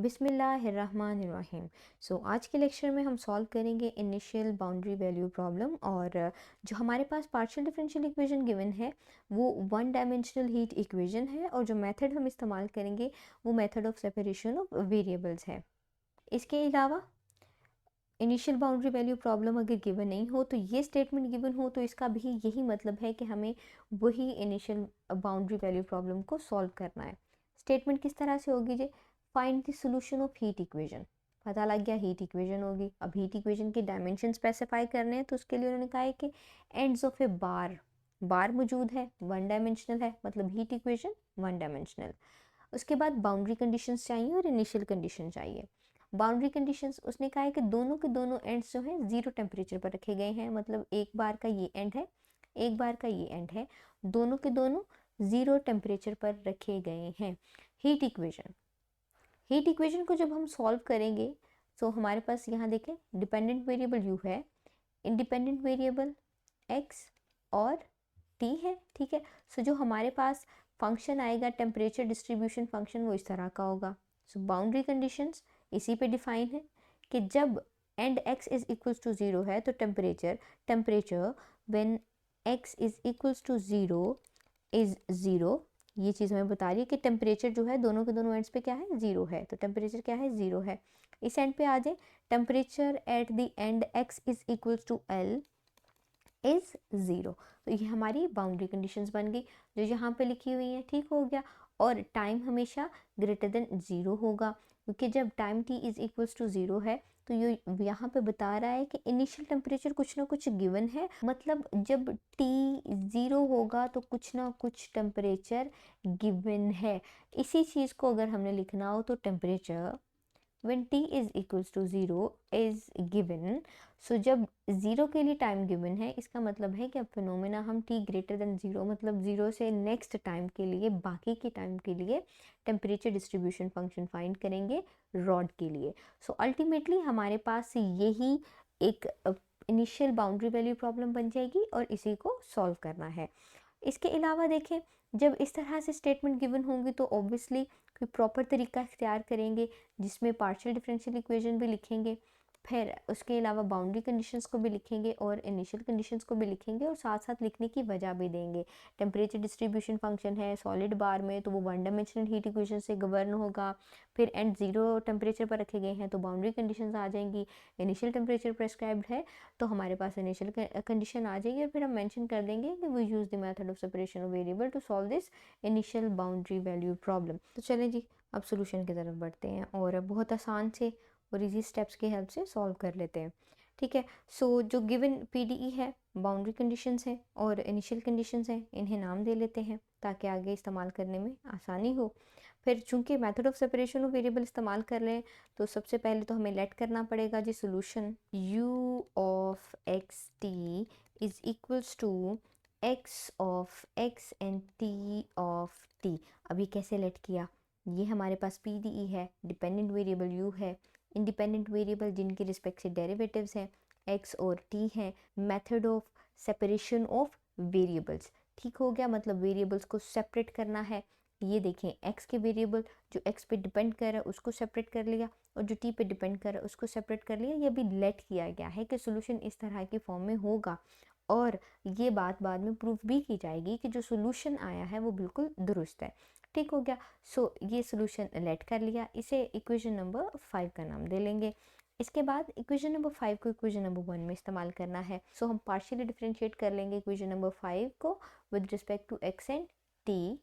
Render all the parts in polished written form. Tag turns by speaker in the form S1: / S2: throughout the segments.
S1: बिस्मिल्लाहिर्रहमानिर्रहीम। आज के लेक्चर में हम सॉल्व करेंगे इनिशियल बाउंड्री वैल्यू प्रॉब्लम। और जो हमारे पास पार्शियल डिफरेंशियल इक्वेशन गिवन है वो वन डायमेंशनल हीट इक्वेशन है, और जो मेथड हम इस्तेमाल करेंगे वो method of separation of variables है। इसके अलावा इनिशियल बाउंड्री वैल्यू प्रॉब्लम अगर गिवन नहीं हो तो ये स्टेटमेंट गिवन हो तो इसका भी यही मतलब है कि हमें वही इनिशियल बाउंड्री वैल्यू प्रॉब्लम को सॉल्व करना है। स्टेटमेंट किस तरह से होगी जी? Find the solution of heat equation. पता लग गया हीट इक्वेशन होगी। अब हीट इक्वेशन के डायमेंशन स्पेसिफाई करने हैं तो उसके लिए उन्होंने कहा है कि एंड्स ऑफ ए बार बार मौजूद है, वन डायमेंशनल है, मतलब हीट इक्वेशन वन डायमेंशनल। उसके बाद बाउंड्री कंडीशंस चाहिए और इनिशियल कंडीशन चाहिए। बाउंड्री कंडीशंस उसने कहा है कि दोनों के दोनों एंड्स जो हैं ज़ीरो टेम्परेचर पर रखे गए हैं, मतलब एक बार का ये एंड है, एक बार का ये एंड है, दोनों के दोनों ज़ीरो टेम्परेचर पर रखे गए हैं। हीट इक्वेशन को जब हम सॉल्व करेंगे तो हमारे पास यहाँ देखें डिपेंडेंट वेरिएबल यू है, इंडिपेंडेंट वेरिएबल एक्स और टी है। ठीक है, जो हमारे पास फंक्शन आएगा टेम्परेचर डिस्ट्रीब्यूशन फंक्शन वो इस तरह का होगा। बाउंड्री कंडीशंस इसी पे डिफाइन है कि जब end x is equals to zero है तो temperature when x is equals to zero is zero. ये चीज़ हमें बता रही है कि टेम्परेचर जो है दोनों के दोनों एंड्स पे क्या है? ज़ीरो है। तो टेम्परेचर क्या है? ज़ीरो है। इस एंड पे आ जाए, temperature at the end x is equals to L is zero. तो ये हमारी बाउंड्री कंडीशंस बन गई जो यहाँ पे लिखी हुई है। ठीक हो गया। और टाइम हमेशा ग्रेटर देन ज़ीरो होगा, क्योंकि जब time t is equals to zero है तो ये यहाँ पे बता रहा है कि इनिशियल टेम्परेचर कुछ ना कुछ गिवन है, मतलब जब t ज़ीरो होगा तो कुछ ना कुछ टेम्परेचर गिवन है। इसी चीज़ को अगर हमने लिखना हो तो temperature when t is equals to zero is given। जब ज़ीरो के लिए टाइम गिवन है इसका मतलब है कि अब फिनोमेना हम t ग्रेटर देन ज़ीरो, मतलब ज़ीरो से नेक्स्ट टाइम के लिए, बाकी के टाइम के लिए टेम्परेचर डिस्ट्रीब्यूशन फंक्शन फाइंड करेंगे रॉड के लिए। अल्टीमेटली हमारे पास यही एक इनिशियल बाउंड्री वैल्यू प्रॉब्लम बन जाएगी और इसी को सॉल्व करना है। इसके अलावा देखें, जब इस तरह से स्टेटमेंट गिवन होंगी तो ऑब्वियसली कोई प्रॉपर तरीका इख्तियार करेंगे जिसमें पार्शियल डिफरेंशियल इक्वेशन भी लिखेंगे, फिर उसके अलावा बाउंड्री कंडीशंस को भी लिखेंगे और इनिशियल कंडीशंस को भी लिखेंगे, और साथ साथ लिखने की वजह भी देंगे। टेम्परेचर डिस्ट्रीब्यूशन फंक्शन है सॉलिड बार में तो वो वन डायमेंशनल हीट इक्वेशन से गवर्न होगा। फिर एंड ज़ीरो टेम्परेचर पर रखे गए हैं तो बाउंड्री कंडीशंस आ जाएंगी। इनिशियल टेम्परेचर प्रेस्क्राइब्ड है तो हमारे पास इनिशियल कंडीशन आ जाएगी, और फिर हम मेंशन कर देंगे कि we use the method of separation of variable to solve this initial boundary value problem. तो चलें जी, अब सॉल्यूशन की तरफ बढ़ते हैं और बहुत आसान से और इजी स्टेप्स की हेल्प से सॉल्व कर लेते हैं। ठीक है, जो गिवन पीडीई है, बाउंड्री कंडीशंस हैं और इनिशियल कंडीशंस हैं, इन्हें नाम दे लेते हैं ताकि आगे इस्तेमाल करने में आसानी हो। फिर चूंकि method of separation of variable इस्तेमाल कर लें तो सबसे पहले तो हमें लेट करना पड़ेगा जी solution u of x t is equals to x of x and t of t। अभी कैसे लेट किया? ये हमारे पास पीडीई है, डिपेंडेंट वेरिएबल u है, इंडिपेंडेंट वेरिएबल जिनके रिस्पेक्ट से डेरिवेटिव्स हैं x और t हैं, method of separation of variables. ठीक हो गया, मतलब वेरिएबल्स को सेपरेट करना है। ये देखें, x के वेरिएबल जो x पे डिपेंड कर रहा है उसको सेपरेट कर लिया, और जो t पे डिपेंड कर रहा है उसको सेपरेट कर लिया। ये भी लेट किया गया है कि सोल्यूशन इस तरह की फॉर्म में होगा, और ये बात बाद में प्रूफ भी की जाएगी कि जो सोल्यूशन आया है वो बिल्कुल दुरुस्त है। ठीक हो गया। ये सोल्यूशन लेट कर लिया, इसे इक्वेशन नंबर 5 का नाम दे लेंगे। इसके बाद इक्वेशन नंबर 5 को इक्वेशन नंबर 1 में इस्तेमाल करना है। हम पार्शियली डिफरेंशिएट कर लेंगे इक्वेशन नंबर 5 को with respect to x and t।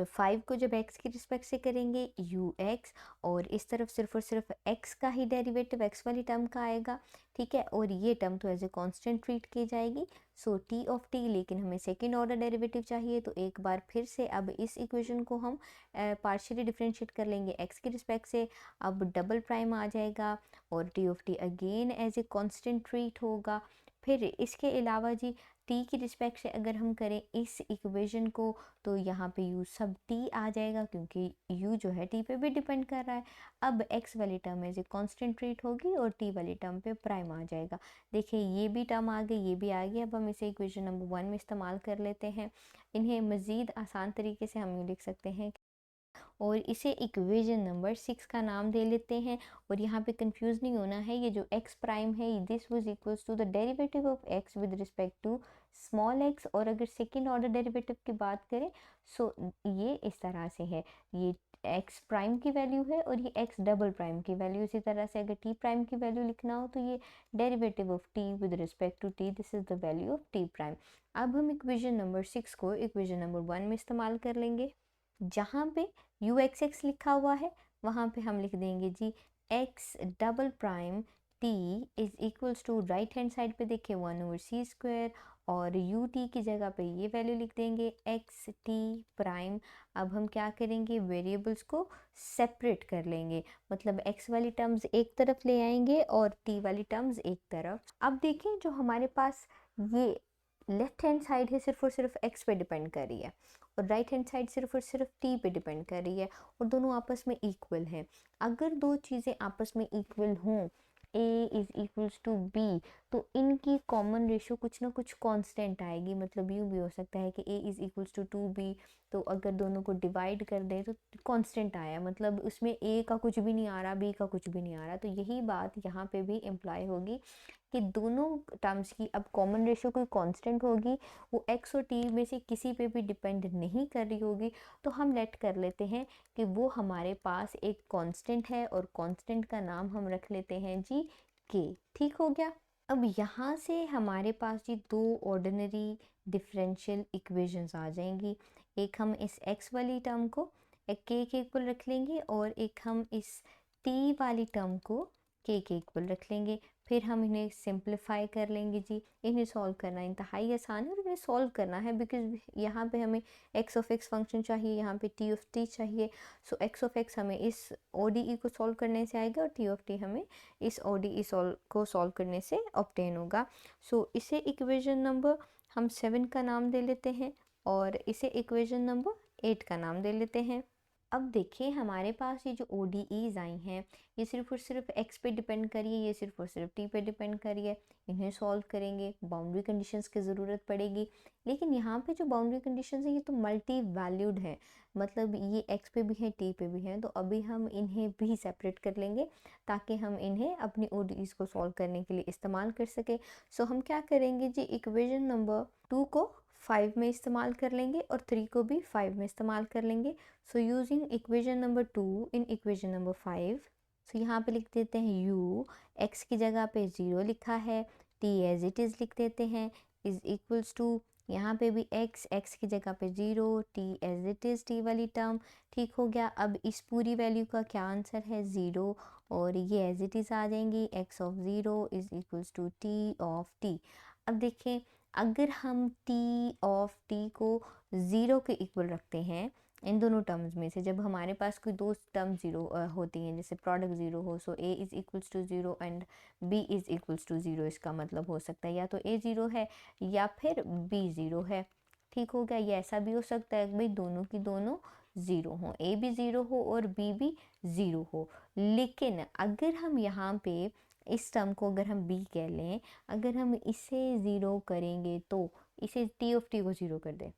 S1: 5 को जब x की रिस्पेक्ट से करेंगे ux, और इस तरफ सिर्फ और सिर्फ x का ही डेरिवेटिव x वाली टर्म का आएगा। ठीक है, और ये टर्म तो एज ए कांस्टेंट ट्रीट की जाएगी। t ऑफ t, लेकिन हमें सेकेंड ऑर्डर डेरिवेटिव चाहिए तो एक बार फिर से अब इस इक्वेशन को हम पार्शियली डिफरेंशिएट कर लेंगे x की रिस्पेक्ट से। अब डबल प्राइम आ जाएगा और t of t again as a constant treat होगा। फिर इसके अलावा जी t की रिस्पेक्ट से अगर हम करें इस इक्वेशन को तो यहाँ पे u सब t आ जाएगा, क्योंकि u जो है t पे भी डिपेंड कर रहा है। अब x वाली term as a constant treat होगी और t वाली टर्म पे प्राइम आ जाएगा। देखिए ये भी टर्म आ गई, ये भी आ गई। अब हम इसे इक्वेशन नंबर 1 में इस्तेमाल कर लेते हैं। इन्हें मज़ीद आसान तरीके से हम यूँ लिख सकते हैं और इसे इक्वेशन नंबर 6 का नाम दे लेते हैं। और यहाँ पे कंफ्यूज नहीं होना है, ये जो x प्राइम है this was equals to the derivative of x with respect to small x। और अगर सेकेंड ऑर्डर डेरिवेटिव की बात करें सो ये इस तरह से है, ये x प्राइम की वैल्यू है और ये x डबल प्राइम की वैल्यू। इसी तरह से अगर t प्राइम की वैल्यू लिखना हो तो ये derivative of t with respect to t, this is the value of t prime. अब हम इक्वेशन नंबर 6 को इक्वेशन नंबर 1 में इस्तेमाल कर लेंगे। जहाँ पे यू एक्स एक्स लिखा हुआ है वहाँ पे हम लिख देंगे जी x double prime t is equals to, right hand side पे देखिए 1/c², और यू टी की जगह पे ये वैल्यू लिख देंगे एक्स टी प्राइम। अब हम क्या करेंगे, वेरिएबल्स को सेपरेट कर लेंगे, मतलब एक्स वाली टर्म्स एक तरफ ले आएंगे और टी वाली टर्म्स एक तरफ। अब देखिए जो हमारे पास ये लेफ्ट हैंड साइड है सिर्फ और सिर्फ एक्स पे डिपेंड कर रही है और राइट हैंड साइड सिर्फ और सिर्फ टी पे डिपेंड कर रही है और दोनों आपस में इक्वल हैं। अगर दो चीज़ें आपस में इक्वल हों, a is equals to b, तो इनकी कॉमन रेशियो कुछ ना कुछ कांस्टेंट आएगी। मतलब यूँ भी हो सकता है कि a is equals to 2b, तो अगर दोनों को डिवाइड कर दें तो कांस्टेंट आया, मतलब उसमें a का कुछ भी नहीं आ रहा, b का कुछ भी नहीं आ रहा। तो यही बात यहाँ पे भी इम्प्लाई होगी कि दोनों टर्म्स की अब कॉमन रेशियो कोई कांस्टेंट होगी, वो x और t में से किसी पे भी डिपेंड नहीं कर रही होगी। तो हम लेट कर लेते हैं कि वो हमारे पास एक कांस्टेंट है और कांस्टेंट का नाम हम रख लेते हैं जी k। ठीक हो गया। अब यहाँ से हमारे पास ये दो ऑर्डिनरी डिफरेंशियल इक्वेशंस आ जाएंगी। एक हम इस x वाली टर्म को एक k के इक्वल रख लेंगे और एक हम इस t वाली टर्म को k के इक्वल रख लेंगे। फिर हम इन्हें सिंप्लीफाई कर लेंगे जी। इन्हें सॉल्व करना इंतहाई आसान है और इन्हें सॉल्व करना है बिकॉज यहाँ पे हमें x ऑफ x फंक्शन चाहिए, यहाँ पे t ऑफ t चाहिए। सो x ऑफ x हमें इस ODE को सॉल्व करने से आएगा और t ऑफ t हमें इस ODE को सॉल्व करने से ऑब्टेन होगा। सो इसे इक्वेशन नंबर हम 7 का नाम दे लेते हैं और इसे इक्वेशन नंबर 8 का नाम दे लेते हैं। अब देखिए हमारे पास ये जो ODEs आई हैं ये सिर्फ और सिर्फ x पे डिपेंड करिए, ये सिर्फ और सिर्फ t पे डिपेंड करिए। इन्हें सॉल्व करेंगे, बाउंड्री कंडीशंस की ज़रूरत पड़ेगी। लेकिन यहाँ पे जो बाउंड्री कंडीशंस है ये तो मल्टी वैल्यूड है, मतलब ये x पे भी है t पे भी है। तो अभी हम इन्हें भी सेपरेट कर लेंगे ताकि हम इन्हें अपनी ODEs को सॉल्व करने के लिए इस्तेमाल कर सके। सो हम क्या करेंगे जी, इक्वेशन नंबर 2 को 5 में इस्तेमाल कर लेंगे और 3 को भी 5 में इस्तेमाल कर लेंगे। So using equation number 2 in equation number 5, सो यहाँ पे लिख देते हैं u, x की जगह पे 0 लिखा है, t एज इट इज़ लिख देते हैं इज इक्वल्स टू, यहाँ पे भी x की जगह पे 0, t as it is t वाली टर्म। ठीक हो गया। अब इस पूरी वैल्यू का क्या आंसर है 0 और ये एज इट इज़ आ जाएंगी, x of 0 is equals to t of t। अब देखें अगर हम t ऑफ t को 0 के इक्वल रखते हैं इन दोनों टर्म्स में से, जब हमारे पास कोई दो टर्म 0 होती हैं, जैसे प्रोडक्ट 0 हो, so a is equals to 0 and b is equals to 0, इसका मतलब हो सकता है या तो a 0 है या फिर b 0 है। ठीक हो गया। ये ऐसा भी हो सकता है भाई दोनों की दोनों 0 हो, a भी 0 हो और b भी 0 हो। लेकिन अगर हम यहाँ पे इस टर्म को अगर हम b कह लें, अगर हम इसे 0 करेंगे तो इसे t ऑफ t को 0 कर दें,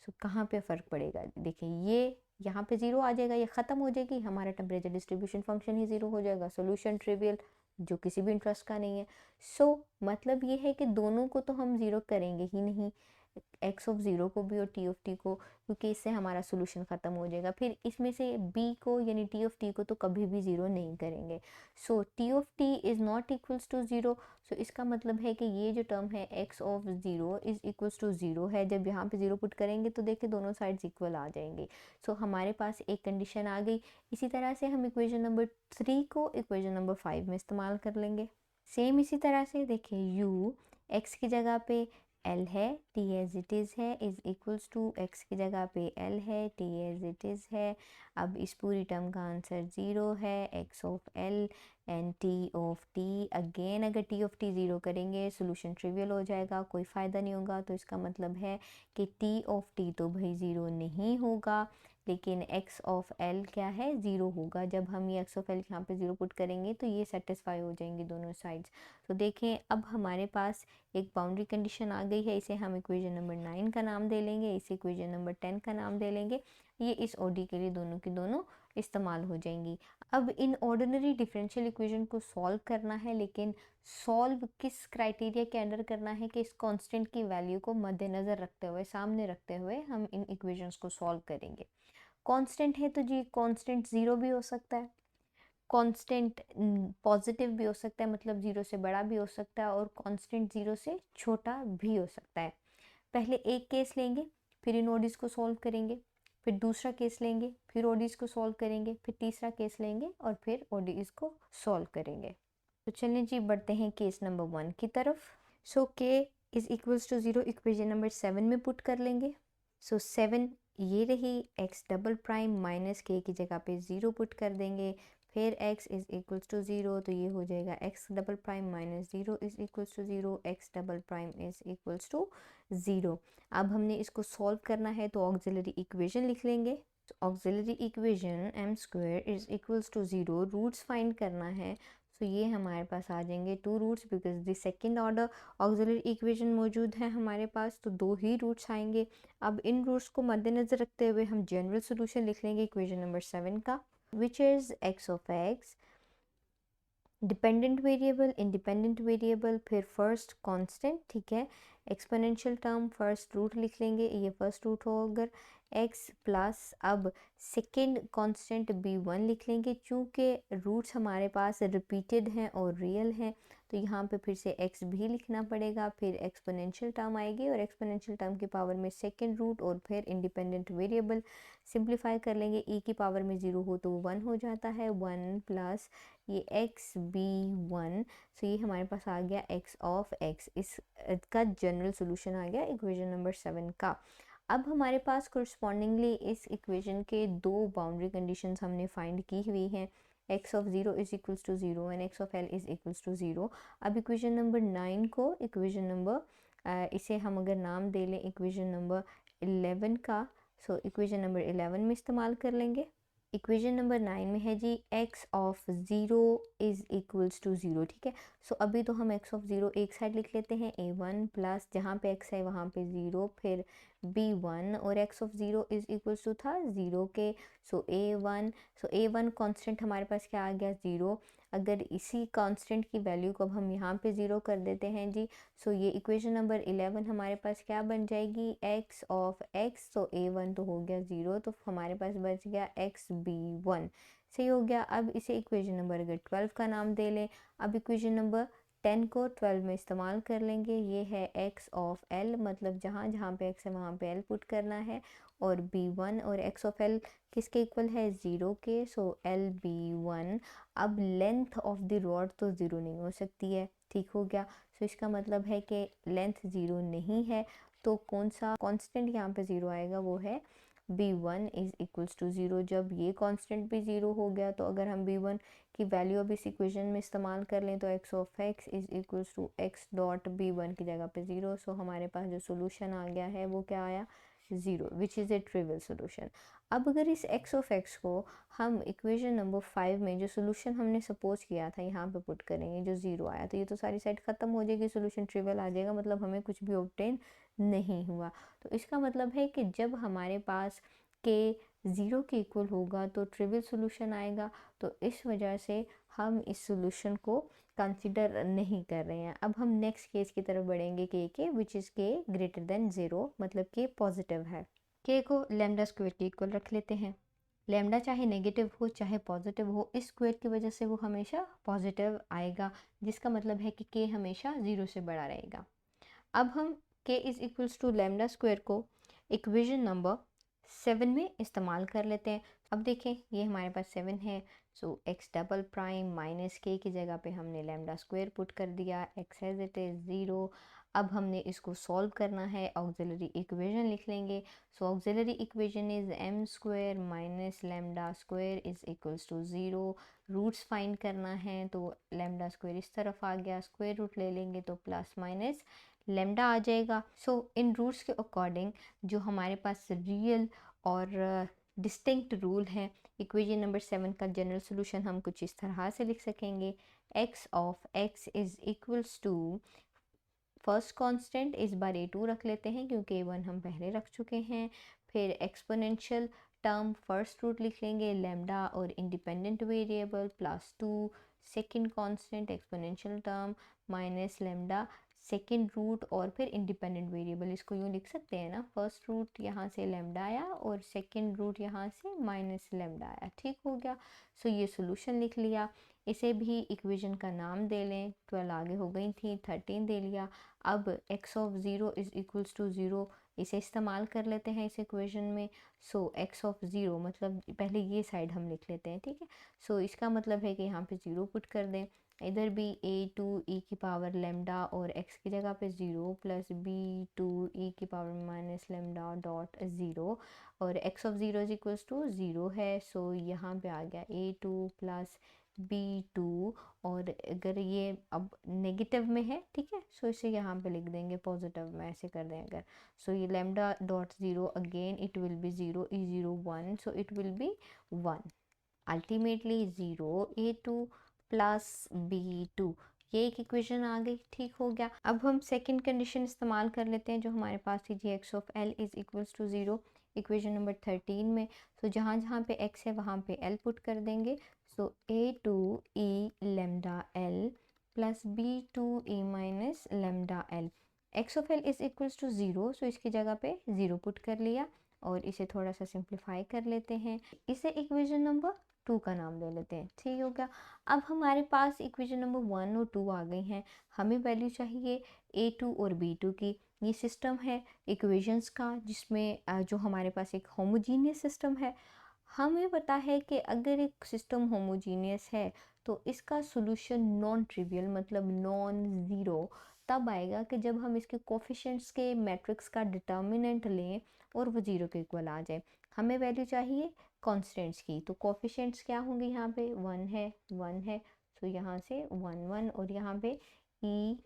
S1: सो कहाँ पे फ़र्क पड़ेगा, देखिए ये यहाँ पे 0 आ जाएगा, ये ख़त्म हो जाएगी, हमारा टेम्परेचर डिस्ट्रीब्यूशन फंक्शन ही 0 हो जाएगा। सोल्यूशन ट्रिवियल, जो किसी भी इंटरेस्ट का नहीं है। सो मतलब ये है कि दोनों को तो हम 0 करेंगे ही नहीं, x ऑफ 0 को भी और t ऑफ t को, क्योंकि इससे हमारा सोल्यूशन ख़त्म हो जाएगा। फिर इसमें से b को यानी t ऑफ t को तो कभी भी 0 नहीं करेंगे। So t of t is not equals to 0। So इसका मतलब है कि ये जो टर्म है x of 0 is equals to 0 है। जब यहाँ पे 0 पुट करेंगे तो देखिए दोनों साइड्स इक्वल आ जाएंगे। सो हमारे पास एक कंडीशन आ गई। इसी तरह से हम इक्वेशन नंबर 3 को इक्वेशन नंबर 5 में इस्तेमाल कर लेंगे। सेम इसी तरह से देखिए u x की जगह पे l है, t एज इट इज़ है इज़ इक्वल्स टू, x की जगह पे l है, t एज इट इज़ है। अब इस पूरी टर्म का आंसर 0 है, x of l and t of t। Again अगर t ऑफ t 0 करेंगे सोल्यूशन ट्रिवियल हो जाएगा, कोई फ़ायदा नहीं होगा। तो इसका मतलब है कि t ऑफ t तो भाई 0 नहीं होगा। लेकिन एक्स ऑफ एल क्या है, ज़ीरो होगा। जब हम ये एक्स ऑफ एल यहाँ पे ज़ीरो पुट करेंगे तो ये सेटिस्फाई हो जाएंगी दोनों साइड्स। तो देखें अब हमारे पास एक बाउंड्री कंडीशन आ गई है, इसे हम इक्वेशन नंबर 9 का नाम दे लेंगे, इसे इक्वेशन नंबर 10 का नाम दे लेंगे। ये इस ओडी के लिए दोनों की दोनों इस्तेमाल हो जाएंगी। अब इन ऑर्डिनरी डिफरेंशियल इक्वेशन को सॉल्व करना है, लेकिन सॉल्व किस क्राइटेरिया के अंडर करना है कि इस कांस्टेंट की वैल्यू को मद्देनज़र रखते हुए, सामने रखते हुए हम इन इक्वेशंस को सॉल्व करेंगे। कांस्टेंट है तो जी कांस्टेंट ज़ीरो भी हो सकता है, कांस्टेंट पॉजिटिव भी हो सकता है, मतलब ज़ीरो से बड़ा भी हो सकता है, और कांस्टेंट ज़ीरो से छोटा भी हो सकता है। पहले एक केस लेंगे, फिर इन ओडीज़ को सॉल्व करेंगे, फिर दूसरा केस लेंगे, फिर ओडीज़ को सॉल्व करेंगे, फिर तीसरा केस लेंगे और फिर ओडीज़ को सॉल्व करेंगे। तो चलिए जी बढ़ते हैं केस नंबर 1 की तरफ। So k is equals to 0 equation number 7 में पुट कर लेंगे। सो 7 ये रही, एक्स डबल प्राइम माइनस के की जगह पे 0 पुट कर देंगे, फिर x इज़ इक्वल्स टू 0, तो ये हो जाएगा x double prime minus 0 is equals to 0, x double prime is equals to 0। अब हमने इसको सॉल्व करना है तो ऑक्सिलरी इक्वेशन लिख लेंगे। Auxiliary equation m square is equals to 0, roots find करना है। तो ये हमारे पास आ जाएंगे two roots, because the second order auxiliary equation मौजूद है हमारे पास, तो दो ही रूट्स आएंगे। अब इन रूट्स को मद्देनज़र रखते हुए हम जनरल सोल्यूशन लिख लेंगे इक्वेशन नंबर 7 का, which is x of x, dependent variable, independent variable, फिर फर्स्ट कांस्टेंट, ठीक है, एक्सपोनेंशियल टर्म, फर्स्ट रूट लिख लेंगे, ये फर्स्ट रूट हो अगर x प्लस, अब सेकेंड कांस्टेंट b1 लिख लेंगे, चूँकि रूट्स हमारे पास रिपीटेड हैं और रियल हैं तो यहाँ पे फिर से x भी लिखना पड़ेगा, फिर एक्सपोनेंशियल टर्म आएगी और एक्सपोनेंशियल टर्म की पावर में सेकेंड रूट और फिर इंडिपेंडेंट वेरिएबल। सिंप्लीफाई कर लेंगे, e की पावर में 0 हो तो 1 हो जाता है, 1 प्लस ये x b1, सो ये हमारे पास आ गया x ऑफ x, इसका जनरल सोल्यूशन आ गया इक्वेशन नंबर 7 का। अब हमारे पास कोरस्पॉन्डिंगली इस इक्वेशन के दो बाउंड्री कंडीशंस हमने फाइंड की हुई हैं, x of 0 is equals to 0 and x of l is equals to 0। अब इक्वेशन नंबर 9 को इक्वेशन नंबर इसे हम अगर नाम दे लें इक्वेशन नंबर 11 का, सो इक्वेशन नंबर 11 में इस्तेमाल कर लेंगे। इक्वेशन नंबर 9 में है जी x of 0 is equals to 0, ठीक है। सो अभी तो हम x ऑफ 0 एक साइड लिख लेते हैं, a1 प्लस जहाँ पे x है वहाँ पे 0, फिर b1, और x of 0 is equals to था 0 के, सो a1 कांस्टेंट हमारे पास क्या आ गया 0। अगर इसी कांस्टेंट की वैल्यू को अब हम यहाँ पे 0 कर देते हैं जी, सो ये इक्वेशन नंबर 11 हमारे पास क्या बन जाएगी, x ऑफ x, तो a1 तो हो गया 0, तो हमारे पास बच गया x b1, सही हो गया। अब इसे इक्वेशन नंबर अगर 12 का नाम दे लें, अब इक्वेशन नंबर 10 को 12 में इस्तेमाल कर लेंगे, ये है x ऑफ l, मतलब जहाँ जहाँ पे x है वहाँ पे l पुट करना है, और b1 और x ऑफ l किसके इक्वल है 0 के, सो l b1। अब लेंथ ऑफ द रॉड तो 0 नहीं हो सकती है, ठीक हो गया। सो इसका मतलब है कि लेंथ 0 नहीं है, तो कौन सा कांस्टेंट यहाँ पे 0 आएगा, वो है b1 इज़ इक्वल्स टू 0। जब ये कांस्टेंट भी 0 हो गया तो अगर हम b1 की वैल्यू अब इस इक्वेशन में इस्तेमाल कर लें तो x of x is equals to x dot b1 की जगह पे 0। सो हमारे पास जो सोल्यूशन आ गया है वो क्या आया, 0, which is a trivial solution. अब अगर इस x ऑफ x को हम इक्वेशन नंबर 5 में जो सोल्यूशन हमने सपोज किया था यहाँ पे पुट करेंगे, जो 0 आया, तो ये तो सारी साइड ख़त्म हो जाएगी, सोल्यूशन ट्रिवियल आ जाएगा, मतलब हमें कुछ भी ऑब्टेन नहीं हुआ। तो इसका मतलब है कि जब हमारे पास के 0 के इक्वल होगा तो ट्रिवियल सोल्यूशन आएगा, तो इस वजह से हम इस सोल्यूशन को कंसिडर नहीं कर रहे हैं। अब हम नेक्स्ट केस की तरफ बढ़ेंगे, के विच इज़ के ग्रेटर देन 0, मतलब के पॉजिटिव है। के को लैम्डा स्क्वायर के इक्वल रख लेते हैं, लैम्डा चाहे नेगेटिव हो चाहे पॉजिटिव हो, इस स्क्वायर की वजह से वो हमेशा पॉजिटिव आएगा, जिसका मतलब है कि के हमेशा 0 से बड़ा रहेगा। अब हम k is equals to lambda square को इक्वेशन नंबर 7 में इस्तेमाल कर लेते हैं। अब देखें ये हमारे पास 7 है, सो एक्स डबल प्राइम माइनस के की जगह पे हमने लैम्डा स्क्वायर पुट कर दिया, एक्स एज इट इज़ 0। अब हमने इसको सॉल्व करना है, ऑक्सिलरी इक्वेशन लिख लेंगे। So auxiliary equation is m square minus lambda square is equals to 0। Roots find करना है तो लैम्डा स्क्वायर इस तरफ आ गया, स्क्वायर रूट ले लेंगे तो प्लस माइनस लैम्डा आ जाएगा। सो इन रूट्स के अकॉर्डिंग जो हमारे पास रियल और डिस्टिंक्ट रूल है। इक्वेशन नंबर 7 का जनरल सोल्यूशन हम कुछ इस तरह से लिख सकेंगे, x of x is equals to, first constant इस बार a2 रख लेते हैं क्योंकि a1 हम पहले रख चुके हैं। फिर एक्सपोनेंशियल टर्म फर्स्ट रूट लिख लेंगे लैम्डा और independent variable plus 2 second constant exponential term minus lambda second root और फिर इंडिपेंडेंट वेरिएबल। इसको यूँ लिख सकते हैं ना, फर्स्ट रूट यहाँ से लैम्डा आया और सेकेंड रूट यहाँ से माइनस लैम्डा आया। ठीक हो गया। सो ये सोल्यूशन लिख लिया। इसे भी इक्वेशन का नाम दे लें, 12 आगे हो गई थी, 13 दे लिया। अब x of 0 is equals to 0 इसे इस्तेमाल कर लेते हैं इस इक्वेशन में। सो x ऑफ 0 मतलब पहले ये साइड हम लिख लेते हैं, ठीक है। सो इसका मतलब है कि यहाँ पे 0 पुट कर दें, इधर भी a2 e की पावर लैम्डा और x की जगह पे 0 प्लस b2 e की पावर माइनस लैम्डा डॉट 0 और x of 0 is equals to 0 है। सो यहाँ पे आ गया a2 प्लस b2 और अगर ये अब नेगेटिव में है, ठीक है, सो इसे यहाँ पे लिख देंगे पॉजिटिव में, ऐसे कर दें अगर। सो ये lambda dot 0 again it will be 0 E 0 1 so it will be 1 ultimately 0 a2 plus b2। ये एक इक्वेशन आ गई। ठीक हो गया। अब हम सेकंड कंडीशन इस्तेमाल कर लेते हैं जो हमारे पास थी जी, x of l is equals to 0 equation number 13 में। सो जहाँ जहाँ पे x है वहाँ पे l पुट कर देंगे। So a2 e lambda l plus b2 e minus lambda l। x of l is equals to 0 so इसकी जगह पे 0 पुट कर लिया और इसे थोड़ा सा सिंप्लीफाई कर लेते हैं। इसे इक्वेशन नंबर 2 का नाम दे लेते हैं। ठीक हो गया। अब हमारे पास इक्वेशन नंबर 1 और 2 आ गई हैं। हमें वैल्यू चाहिए a2 और b2 की। ये सिस्टम है इक्वेशंस का जिसमें जो हमारे पास एक होमोजीनियस सिस्टम है। हमें पता है कि अगर एक सिस्टम होमोजीनियस है तो इसका सॉल्यूशन नॉन ट्रिवियल मतलब नॉन ज़ीरो तब आएगा कि जब हम इसके कोफिशिएंट्स के मैट्रिक्स का डिटर्मिनेंट लें और वो ज़ीरो के इक्वल आ जाए। हमें वैल्यू चाहिए कॉन्स्टेंट्स की, तो कोफिशिएंट्स क्या होंगे, यहाँ पे 1 है तो यहाँ से 1 और यहाँ पे e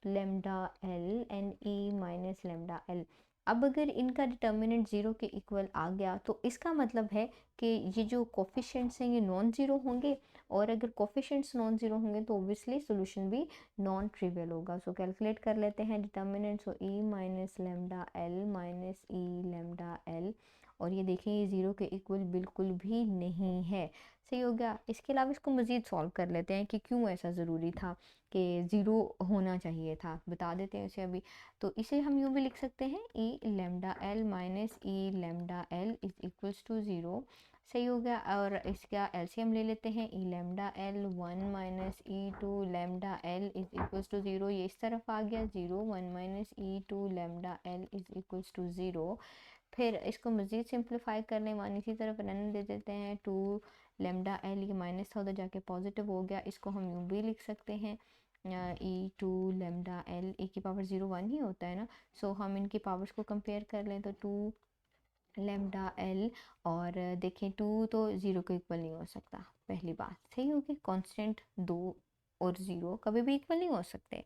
S1: lambda l and e minus lambda l. अब अगर इनका डिटर्मिनेंट ज़ीरो के इक्वल आ गया तो इसका मतलब है कि ये जो कोफिशिएंट्स हैं ये नॉन ज़ीरो होंगे और अगर कोफिशिएंट्स नॉन ज़ीरो होंगे तो ऑब्वियसली सोल्यूशन भी नॉन ट्रिवियल होगा। सो कैलकुलेट कर लेते हैं डिटर्मिनेंट। सो ई minus lambda l minus e lambda L और ये देखें ये ज़ीरो के इक्वल बिल्कुल भी नहीं है। सही हो गया। इसके अलावा इसको मज़ीद सॉल्व कर लेते हैं कि क्यों ऐसा ज़रूरी था कि ज़ीरो होना चाहिए था, बता देते हैं इसे अभी। तो इसे हम यूँ भी लिख सकते हैं e lambda l minus e lambda l is equals to 0। सही हो गया। और इसका एलसीएम ले लेते हैं, e lambda l 1 minus e 2 lambda l is equals to 0। ये इस तरफ आ गया 0 1 minus e 2 lambda l is equals to 0। फिर इसको मज़ीद सिंप्लीफाई कर लें, वन इसी तरफ रहने दे देते हैं, 2 लेम्डा एल ये माइनस था उधर जाके पॉजिटिव हो गया। इसको हम यूँ भी लिख सकते हैं ई 2 लेम्डा एल, ए की पावर 0 1 ही होता है ना। सो हम इनकी पावर्स को कंपेयर कर लें तो 2 लेम्डा एल और देखें 2 तो 0 के इक्वल नहीं हो सकता, पहली बात सही होगी। कांस्टेंट 2 और 0 कभी भी इक्वल नहीं हो सकते।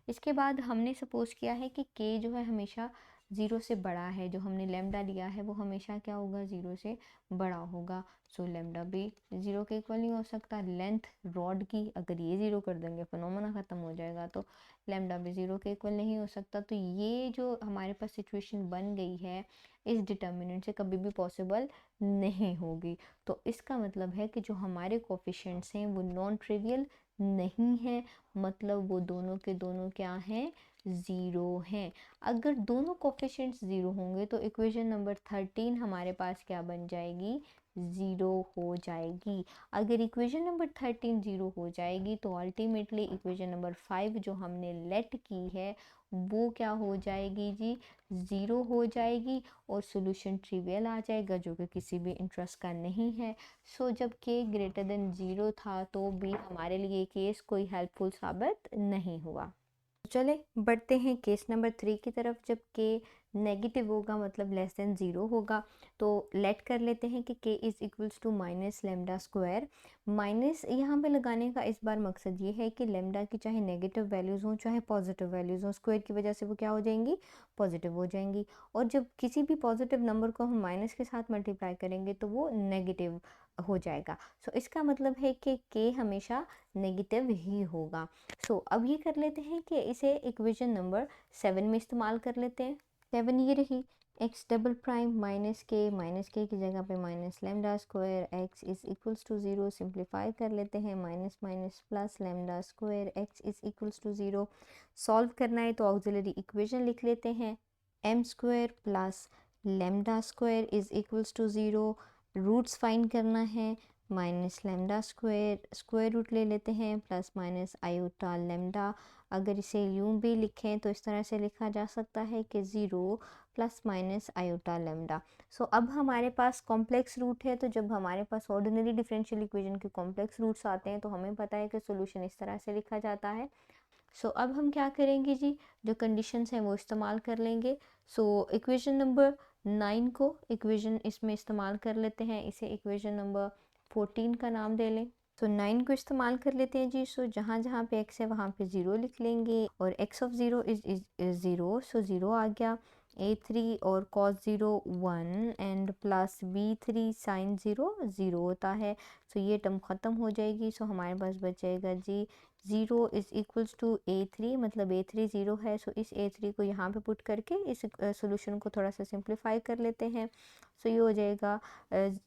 S1: इसके बाद हमने सपोज किया है कि k जो है हमेशा 0 से बड़ा है, जो हमने लेम्डा लिया है वो हमेशा क्या होगा 0 से बड़ा होगा। सो लेम्डा भी 0 के इक्वल नहीं हो सकता। लेंथ रॉड की अगर ये 0 कर देंगे फिनोमेना ख़त्म हो जाएगा, तो लेम्डा भी 0 के इक्वल नहीं हो सकता। तो ये जो हमारे पास सिचुएशन बन गई है इस डिटर्मिनेंट से कभी भी पॉसिबल नहीं होगी। तो इसका मतलब है कि जो हमारे कोफिशिएंट्स हैं वो नॉन ट्रिवियल नहीं है, मतलब वो दोनों के दोनों क्या हैं, ज़ीरो हैं। अगर दोनों कोफिशिएंट्स ज़ीरो होंगे तो इक्वेशन नंबर 13 हमारे पास क्या बन जाएगी, ज़ीरो हो जाएगी। अगर इक्वेशन नंबर 13 ज़ीरो हो जाएगी तो अल्टीमेटली इक्वेशन नंबर 5 जो हमने लेट की है वो क्या हो जाएगी जी, ज़ीरो हो जाएगी और सोल्यूशन ट्रिवियल आ जाएगा जो कि किसी भी इंटरेस्ट का नहीं है। सो जब k ग्रेटर देन 0 था तो भी हमारे लिए केस कोई हेल्पफुल साबित नहीं हुआ। चले बढ़ते हैं केस नंबर 3 की तरफ। जब के नेगेटिव होगा मतलब लेस देन 0 होगा, तो लेट कर लेते हैं कि k is equals to minus lambda square. Minus यहाँ पे लगाने का इस बार मकसद ये है कि लेमडा की चाहे नेगेटिव वैल्यूज़ हों चाहे पॉजिटिव वैल्यूज़ हों, स्क्वायर की वजह से वो क्या हो जाएंगी, पॉजिटिव हो जाएंगी। और जब किसी भी पॉजिटिव नंबर को हम माइनस के साथ मल्टीप्लाई करेंगे तो वो नेगेटिव हो जाएगा। सो इसका मतलब है कि k हमेशा नेगेटिव ही होगा। सो अब ये कर लेते हैं कि इसे इक्वेशन नंबर 7 में इस्तेमाल कर लेते हैं। 7 ये रही, एक्स डबल प्राइम माइनस के की जगह पे minus lambda square x is equals to 0। Simplify कर लेते हैं, minus minus plus lambda square x is equals to 0। Solve करना है तो ऑक्सिलरी इक्वेशन लिख लेते हैं, m square plus lambda square is equals to 0। Roots find करना है, minus lambda square square root ले लेते हैं प्लस माइनस आयोटा लेमडा। अगर इसे यूं भी लिखें तो इस तरह से लिखा जा सकता है कि 0 प्लस माइनस आयोटा लेमडा। सो अब हमारे पास कॉम्प्लेक्स रूट है, तो जब हमारे पास ऑर्डिनरी डिफरेंशियल इक्वेशन के कॉम्प्लेक्स रूट्स आते हैं तो हमें पता है कि सोल्यूशन इस तरह से लिखा जाता है। सो अब हम क्या करेंगे जी, जो कंडीशंस हैं वो इस्तेमाल कर लेंगे। सो इक्वेशन नंबर 9 को इक्वेशन इसमें इस्तेमाल कर लेते हैं, इसे इक्वेशन नंबर 14 का नाम दे लें। तो 9 को इस्तेमाल कर लेते हैं जी। सो जहाँ जहाँ पे x है वहाँ पे 0 लिख लेंगे और x ऑफ 0 इज 0। सो 0 आ गया, a3 और cos 0 1 and plus b3 sin 0 0 होता है। सो ये टर्म ख़त्म हो जाएगी। सो हमारे पास बचेगा जी 0 इज़ इक्वल्स टू a3, मतलब a3 0 है। सो इस a3 को यहाँ पे पुट करके इस सोल्यूशन को थोड़ा सा सिंप्लीफाई कर लेते हैं। सो ये हो जाएगा,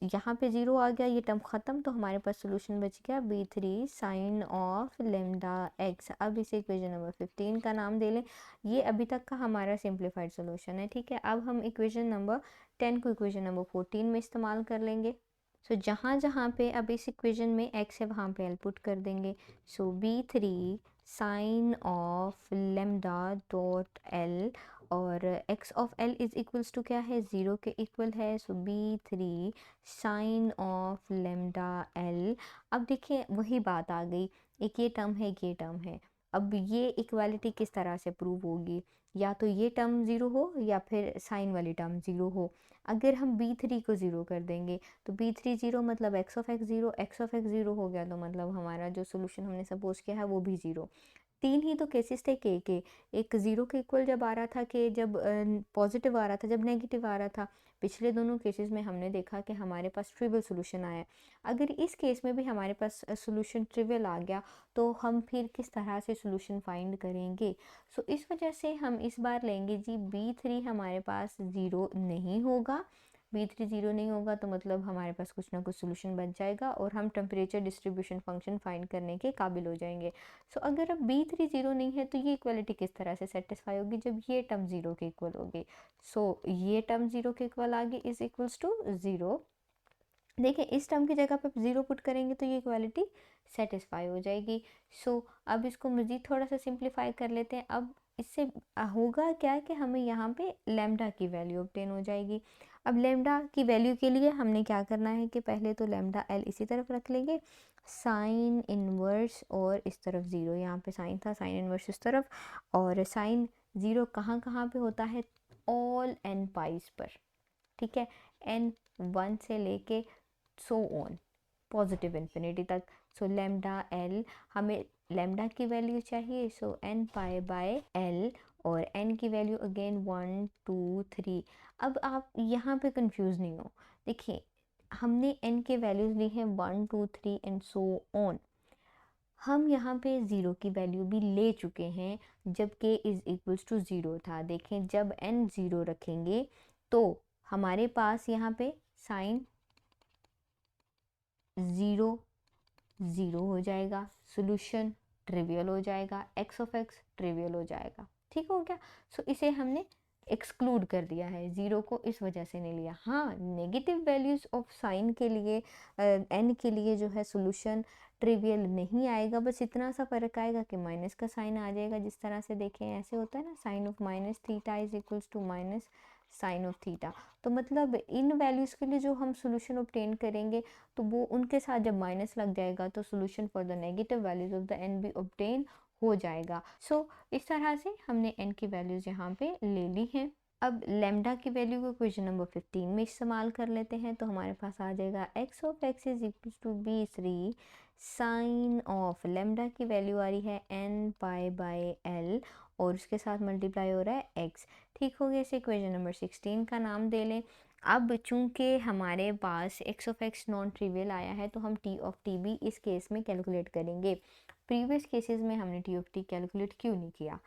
S1: यहाँ पे 0 आ गया, ये टर्म ख़त्म, तो हमारे पास सोल्यूशन बच गया b3 sine of lambda x। अब इसे इक्वेशन नंबर 15 का नाम दे लें। ये अभी तक का हमारा सिंप्लीफाइड सोल्यूशन है, ठीक है। अब हम इक्वेशन नंबर 10 को इक्वेशन नंबर 14 में इस्तेमाल कर लेंगे। सो जहाँ जहाँ पे अब इस इक्वेशन में x है वहाँ पे l पुट कर देंगे। So b3 sine of lambda dot l और x of l is equals to क्या है, 0 के इक्वल है। So b3 sine of lambda l। अब देखिए वही बात आ गई, एक ये टर्म है एक ये टर्म है। अब ये इक्वालिटी किस तरह से प्रूव होगी, या तो ये टर्म 0 हो या फिर साइन वाली टर्म 0 हो। अगर हम b3 को 0 कर देंगे तो b3 0 मतलब x of x 0, x of x 0 हो गया तो मतलब हमारा जो सोल्यूशन हमने सपोज किया है वो भी 0। तीन ही तो केसेस थे के एक 0 के इक्वल जब आ रहा था, कि जब पॉजिटिव आ रहा था, जब नेगेटिव आ रहा था। पिछले दोनों केसेस में हमने देखा कि हमारे पास ट्रिवियल सोल्यूशन आया। अगर इस केस में भी हमारे पास सोल्यूशन ट्रिवियल आ गया तो हम फिर किस तरह से सोल्यूशन फाइंड करेंगे। सो इस वजह से हम इस बार लेंगे जी b3 हमारे पास 0 नहीं होगा। b3 0 नहीं होगा तो मतलब हमारे पास कुछ ना कुछ सोल्यूशन बच जाएगा और हम टेम्परेचर डिस्ट्रीब्यूशन फंक्शन फाइंड करने के काबिल हो जाएंगे। सो अगर अब b3 0 नहीं है तो ये इक्वलिटी किस तरह से सेटिस्फाई होगी, जब ये टर्म 0 के इक्वल होगी। सो ये टर्म 0 के इक्वल आ गई, इज इक्वल्स टू 0। देखिए इस टर्म की जगह पे 0 पुट करेंगे तो ये इक्वालिटी सेटिस्फाई हो जाएगी। सो अब इसको मज़ीद थोड़ा सा सिंप्लीफाई कर लेते हैं। अब इससे होगा क्या कि हमें यहाँ पे लेमडा की वैल्यू ऑब्टेन हो जाएगी। अब लेमडा की वैल्यू के लिए हमने क्या करना है कि पहले तो लेमडा एल इसी तरफ रख लेंगे, साइन इनवर्स और इस तरफ 0, यहाँ पे साइन था, साइन इनवर्स इस तरफ। और साइन 0 कहाँ कहाँ पे होता है, ऑल एन पाइस पर, ठीक है, एन 1 से लेके सो ऑन पॉजिटिव इन्फिनिटी तक। सो लेमडा एल, हमें लेमडा की वैल्यू चाहिए, सो एन पाई बाय एल और एन की वैल्यू अगेन 1 2 3। अब आप यहाँ पे कंफ्यूज नहीं हो, देखिए हमने एन के वैल्यूज़ ली हैं 1 2 3 एंड सो ऑन। हम यहाँ पे 0 की वैल्यू भी ले चुके हैं जब k इज़ इक्वल्स टू 0 था। देखें जब n 0 रखेंगे तो हमारे पास यहाँ पे साइन 0 0 हो जाएगा, सोल्यूशन ट्रिवियल हो जाएगा, x ऑफ x ट्रिवियल हो जाएगा, ठीक हो गया। सो इसे हमने एक्सक्लूड कर दिया है, 0 को इस वजह से नहीं लिया। हाँ, नेगेटिव वैल्यूज़ ऑफ साइन के लिए n के लिए जो है सोल्यूशन ट्रिवियल नहीं आएगा, बस इतना सा फ़र्क आएगा कि माइनस का साइन आ जाएगा। जिस तरह से देखें ऐसे होता है ना, sine of minus theta is equals to minus sine of theta. तो मतलब इन वैल्यूज़ के लिए जो हम सोल्यूशन ऑब्टेन करेंगे तो वो उनके साथ जब माइनस लग जाएगा तो solution for the negative values of the n भी ऑब्टेन हो जाएगा। सो इस तरह से हमने n की वैल्यूज़ यहाँ पे ले ली हैं। अब लैम्डा की वैल्यू को क्वेश्चन नंबर 15 में इस्तेमाल कर लेते हैं, तो हमारे पास आ जाएगा x of x is equal to b3 sine of lambda की वैल्यू आ रही है n पाई बाई l और उसके साथ मल्टीप्लाई हो रहा है x। ठीक हो गया, इसे इक्वेशन नंबर 16 का नाम दे लें। अब चूंकि हमारे पास x of x non trivial आया है तो हम t ऑफ t भी इस केस में कैलकुलेट करेंगे। प्रीवियस केसेस में हमने t ऑफ t कैलकुलेट क्यों नहीं किया?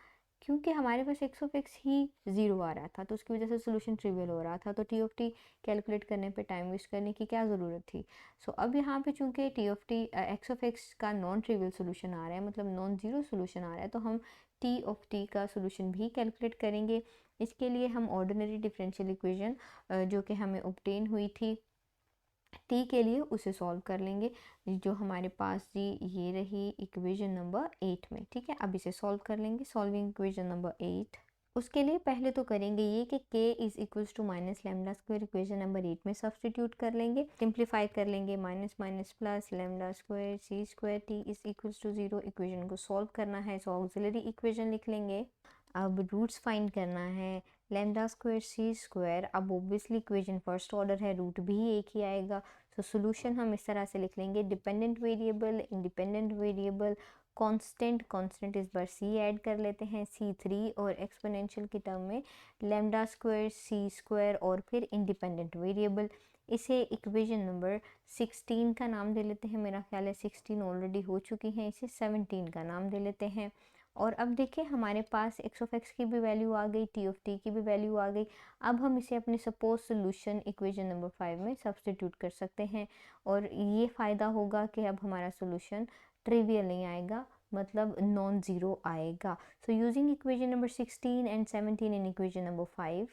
S1: क्योंकि हमारे पास x ऑफ x ही ज़ीरो आ रहा था, तो उसकी वजह से सोल्यूशन ट्रिवियल हो रहा था, तो t ऑफ t कैलकुलेट करने पे टाइम वेस्ट करने की क्या ज़रूरत थी। सो अब यहाँ पे चूंकि t of t x of x का नॉन ट्रिवियल सोल्यूशन आ रहा है, मतलब नॉन ज़ीरो सोल्यूशन आ रहा है, तो हम t ऑफ t का सोल्यूशन भी कैलकुलेट करेंगे। इसके लिए हम ऑर्डिनरी डिफरेंशियल इक्वेशन जो कि हमें ऑब्टेन हुई थी t के लिए उसे सॉल्व कर लेंगे, जो हमारे पास जी ये रही इक्वेशन नंबर 8 में। ठीक है, अब इसे सॉल्व कर लेंगे। सॉल्विंग इक्वेशन नंबर 8, उसके लिए पहले तो करेंगे ये कि k is equals to minus lambda square equation number 8 में सब्सटीट्यूट कर लेंगे, सिंप्लीफाई कर लेंगे, minus minus plus lambda square c square t is equals to 0। Equation को सॉल्व करना है, सो ऑक्सिलरी इक्वेशन लिख लेंगे। अब रूट्स फाइंड करना है, लेमडा स्क्वायर सी स्क्वायर, अब ओब्वियसली इक्वेशन फर्स्ट ऑर्डर है, रूट भी एक ही आएगा। तो सोल्यूशन हम इस तरह से लिख लेंगे, dependent variable, independent variable, constant, constant इस बार सी ऐड कर लेते हैं c3 और एक्सपोनेंशियल की टर्म में लेमडा स्क्वायर सी स्क्वायर और फिर इंडिपेंडेंट वेरिएबल। इसे इक्वेशन नंबर 16 का नाम दे लेते हैं, मेरा ख्याल है 16 ऑलरेडी हो चुकी हैं, इसे 17 का नाम दे लेते हैं। और अब देखिए हमारे पास x ऑफ x की भी वैल्यू आ गई, t ऑफ t की भी वैल्यू आ गई। अब हम इसे अपने सपोज सोल्यूशन इक्वेशन नंबर 5 में सब्स्टिट्यूट कर सकते हैं और ये फ़ायदा होगा कि अब हमारा सोल्यूशन ट्रिवियल नहीं आएगा, मतलब नॉन ज़ीरो आएगा। So using equation number 16 and 17 in equation number 5,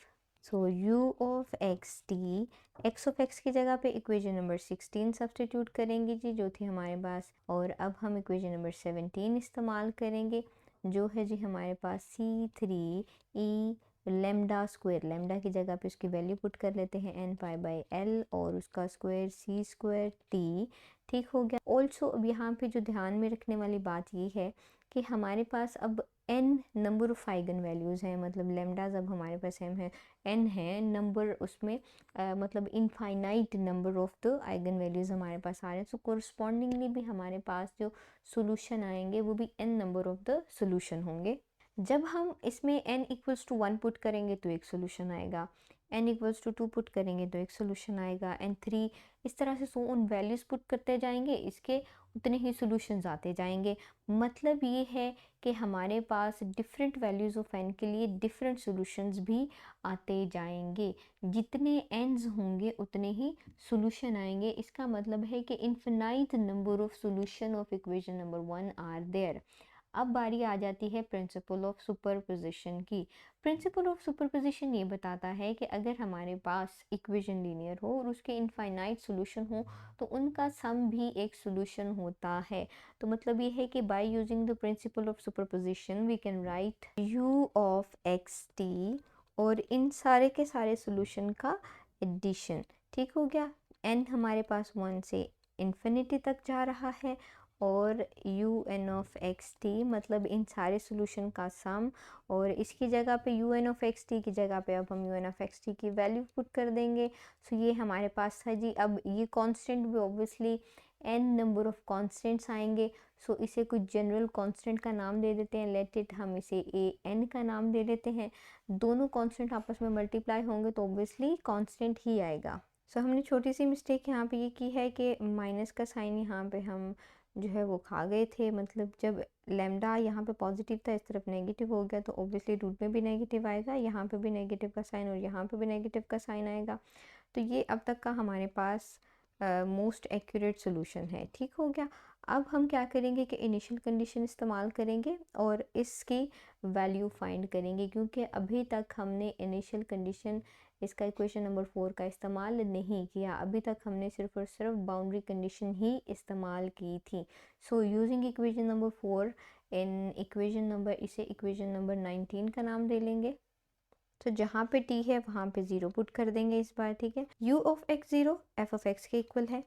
S1: so u of x T, x of x की जगह पे इक्वेशन नंबर 16 सब्स्टिट्यूट करेंगे जी, जो थी हमारे पास। और अब हम इक्वेशन नंबर 17 इस्तेमाल करेंगे, जो है जी हमारे पास c3 e lambda square, lambda की जगह पे उसकी वैल्यू पुट कर लेते हैं n पाई बाई l और उसका स्क्वायर c स्क्वायर t। ठीक हो गया। ऑल्सो अब यहाँ पे जो ध्यान में रखने वाली बात ये है कि हमारे पास अब n number of eigen values हैं, मतलब लेमडाज अब हमारे पास m है, n है नंबर उसमें मतलब infinite number of the eigen values हमारे पास आ रहे हैं। सो कोरस्पॉन्डिंगली भी हमारे पास जो सोल्यूशन आएंगे वो भी n number of the solution होंगे। जब हम इसमें n इक्वल्स टू 1 पुट करेंगे तो एक सोल्यूशन आएगा, n इक्वल्स टू 2 पुट करेंगे तो एक सोल्यूशन आएगा, n 3, इस तरह से सो उन वैल्यूज़ पुट करते जाएंगे, इसके उतने ही सोल्यूशंस आते जाएंगे। मतलब ये है कि हमारे पास डिफरेंट वैल्यूज़ ऑफ n के लिए डिफरेंट सोल्यूशंस भी आते जाएंगे। जितने n's होंगे उतने ही सोल्यूशन आएंगे। इसका मतलब है कि infinite number of solution of equation number 1 are there. अब बारी आ जाती है प्रिंसिपल ऑफ सुपरपोजिशन की। प्रिंसिपल ऑफ सुपरपोजिशन ये बताता है कि अगर हमारे पास इक्वेशन लीनियर हो और उसके इनफाइनाइट सॉल्यूशन हो तो उनका सम भी एक सॉल्यूशन होता है। तो मतलब ये है कि by using the principle of superposition we can write u of x t और इन सारे के सारे सॉल्यूशन का एडिशन। ठीक हो गया। n हमारे पास 1 से इन्फिनिटी तक जा रहा है और u n of x T मतलब इन सारे सोल्यूशन का सम, और इसकी जगह पे u n of x T की जगह पे अब हम u n of x T की वैल्यू पुट कर देंगे। सो ये हमारे पास है जी। अब ये कांस्टेंट भी obviously n number of constants आएंगे, सो इसे कुछ जनरल कांस्टेंट का नाम दे देते हैं, लेट इट हम इसे a n का नाम दे देते हैं। दोनों कांस्टेंट आपस में मल्टीप्लाई होंगे तो ऑब्वियसली कांस्टेंट ही आएगा। सो हमने छोटी सी मिस्टेक यहाँ पे ये की है कि माइनस का साइन यहाँ पे हम जो है वो खा गए थे, मतलब जब लेमडा यहाँ पे पॉजिटिव था इस तरफ नेगेटिव हो गया तो ऑब्वियसली रूट में भी नेगेटिव आएगा, यहाँ पे भी नेगेटिव का साइन और यहाँ पे भी नेगेटिव का साइन आएगा। तो ये अब तक का हमारे पास मोस्ट एक्यूरेट सोल्यूशन है। ठीक हो गया। अब हम क्या करेंगे कि इनिशियल कंडीशन इस्तेमाल करेंगे और इसकी वैल्यू फाइंड करेंगे, क्योंकि अभी तक हमने इनिशियल कंडीशन इसका इक्वेशन नंबर 4 का इस्तेमाल नहीं किया, अभी तक हमने सिर्फ और सिर्फ बाउंड्री कंडीशन ही इस्तेमाल की थी। So using equation number 4 in equation number, इसे इक्वेशन नंबर 19 का नाम दे लेंगे। तो जहाँ पे t है वहाँ पे 0 पुट कर देंगे इस बार। ठीक है। u of x 0 f of x के इक्वल है,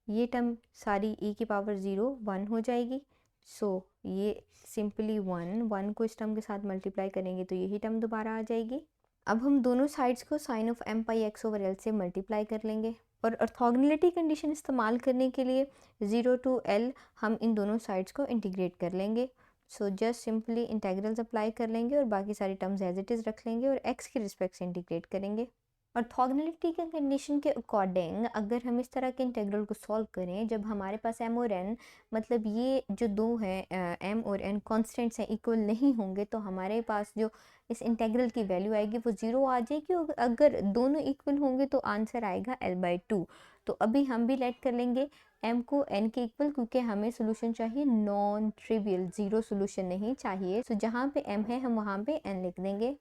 S1: ये टर्म सारी e की पावर 0 1 हो जाएगी। सो ये सिंपली 1 को इस टर्म के साथ मल्टीप्लाई करेंगे तो यही टर्म दोबारा आ जाएगी। अब हम दोनों साइड्स को sine of m pi x over l से मल्टीप्लाई कर लेंगे और ऑर्थोगोनलिटी कंडीशन इस्तेमाल करने के लिए 0 to L हम इन दोनों साइड्स को इंटीग्रेट कर लेंगे। So just simply integrals apply कर लेंगे और बाकी सारी टर्म्स एज इट इज़ रख लेंगे और x के रिस्पेक्ट से इंटीग्रेट करेंगे। ऑर्थोगोनलिटी के कंडीशन के अकॉर्डिंग अगर हम इस तरह के इंटीग्रल को सॉल्व करें जब हमारे पास m और n मतलब ये जो दो हैं m और n कॉन्स्टेंट्स हैं इक्वल नहीं होंगे तो हमारे पास जो इस इंटीग्रल की वैल्यू आएगी वो 0 आ जाएगी और अगर दोनों इक्वल होंगे तो आंसर आएगा L/2। तो अभी हम भी लेट कर लेंगे m को n के इक्वल क्योंकि हमें सोल्यूशन चाहिए नॉन ट्रिवियल, ज़ीरो सोल्यूशन नहीं चाहिए। तो जहाँ पे m है हम वहाँ पे n लिख देंगे।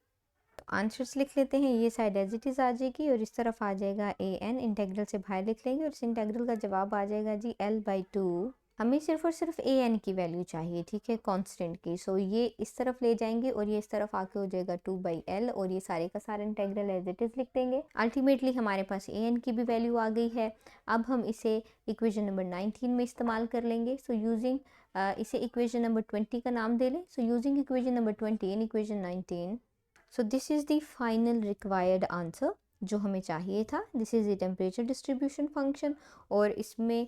S1: तो आंसर्स लिख लेते हैं, ये साइड एज इट इज़ आ जाएगी और इस तरफ आ जाएगा an, इंटेग्रल से बाहर लिख लेंगे और इस इंटेग्रल का जवाब आ जाएगा जी L/2। हमें सिर्फ और सिर्फ an की वैल्यू चाहिए, ठीक है, कांस्टेंट की। सो ये इस तरफ ले जाएंगे और ये इस तरफ आके हो जाएगा 2/L और ये सारे का सारा इंटेग्रल एज इट इज़ लिख देंगे। अल्टीमेटली हमारे पास an की भी वैल्यू आ गई है। अब हम इसे इक्वेशन नंबर 19 में इस्तेमाल कर लेंगे। सो यूजिंग इसे इक्वेशन नंबर 20 का नाम दे लें। So using equation number 20 in equation 19, so this is the final required answer जो हमें चाहिए था। This is the temperature distribution function और इसमें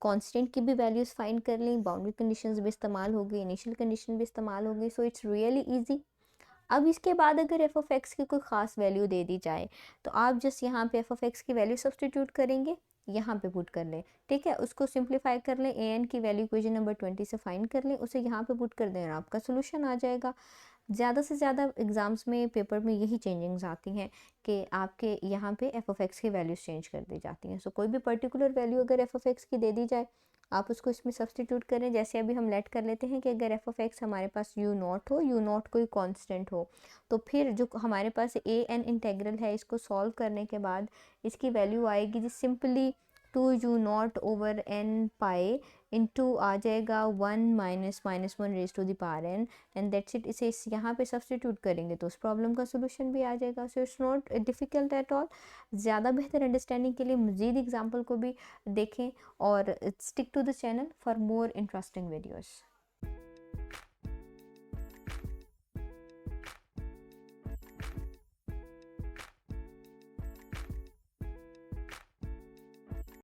S1: कांस्टेंट की भी वैल्यूज़ फाइंड कर ली, बाउंड्री कंडीशंस भी इस्तेमाल हो गई, इनिशियल कंडीशन भी इस्तेमाल हो गई। So it's really easy. अब इसके बाद अगर एफ ऑफ एक्स की कोई ख़ास वैल्यू दे दी जाए तो आप जस्ट यहाँ पे एफ ऑफ एक्स की वैल्यू सब्सटीट्यूट करेंगे, यहाँ पे पुट कर लें, ठीक है, उसको सिंप्लीफाई कर लें, ए एन की वैल्यू इक्वेशन नंबर 20 से फाइंड कर लें, उसे यहाँ पे पुट कर दें और आपका सोल्यूशन आ जाएगा। ज़्यादा से ज़्यादा एग्ज़ाम्स में पेपर में यही चेंजिंग्स आती हैं कि आपके यहाँ पे एफ ऑफ एक्स की वैल्यूज़ चेंज कर दी जाती हैं। सो कोई भी पर्टिकुलर वैल्यू अगर एफ ऑफ एक्स की दे दी जाए आप उसको इसमें सब्सटीट्यूट करें। जैसे अभी हम लेट कर लेते हैं कि अगर एफ ऑफ एक्स हमारे पास यू नॉट हो, यू नॉट कोई कांस्टेंट हो, तो फिर जो हमारे पास ए एन इंटेग्रल है इसको सॉल्व करने के बाद इसकी वैल्यू आएगी जी simply 2u0 over n pi into आ जाएगा 1 minus minus 1 raise to the power n and that's it. इसे यहाँ पे सब्सटीट्यूट करेंगे तो उस प्रॉब्लम का सोल्यूशन भी आ जाएगा। So it's not difficult at all. ज़्यादा बेहतर अंडरस्टैंडिंग के लिए मज़ीद एग्जाम्पल को भी देखें और stick to the channel for more interesting videos.